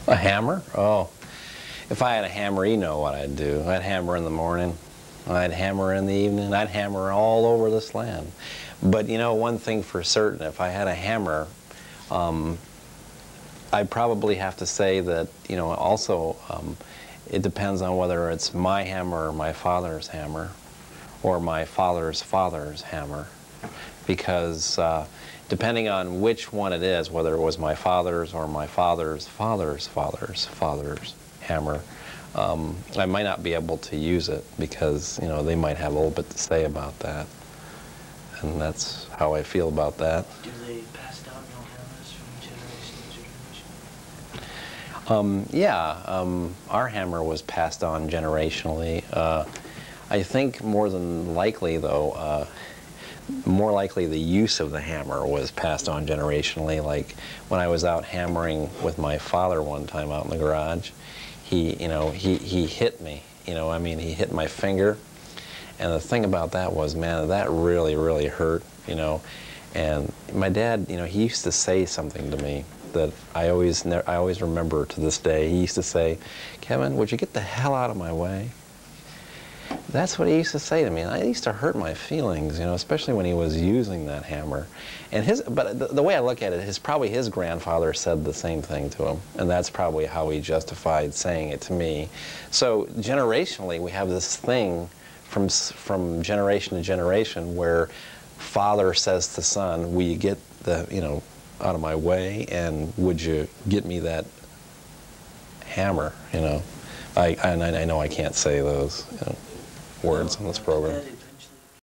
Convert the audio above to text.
A hammer? Oh, if I had a hammer, you know what I'd do. I'd hammer in the morning, I'd hammer in the evening, I'd hammer all over this land. But you know, one thing for certain, if I had a hammer, I'd probably have to say that, you know, also it depends on whether it's my hammer or my father's hammer, or my father's father's hammer. Because depending on which one it is, whether it was my father's or my father's father's father's father's hammer, I might not be able to use it because, you know, they might have a little bit to say about that. And that's how I feel about that. Do they pass down your hammers from generation to generation? Yeah, our hammer was passed on generationally. I think more than likely, though, more likely the use of the hammer was passed on generationally. Like when I was out hammering with my father one time out in the garage, he hit me. You know, I mean, he hit my finger. And the thing about that was, man, that really, really hurt, you know. And my dad, you know, he used to say something to me that I always remember to this day. He used to say, "Kevin, would you get the hell out of my way?" That's what he used to say to me, and I used to hurt my feelings, you know, especially when he was using that hammer. And the way I look at it is probably his grandfather said the same thing to him, and that's probably how he justified saying it to me. So generationally, we have this thing from generation to generation where father says to son, "Will you get the, you know, out of my way, and would you get me that hammer?" You know, I know I can't say those, you know, words on this program.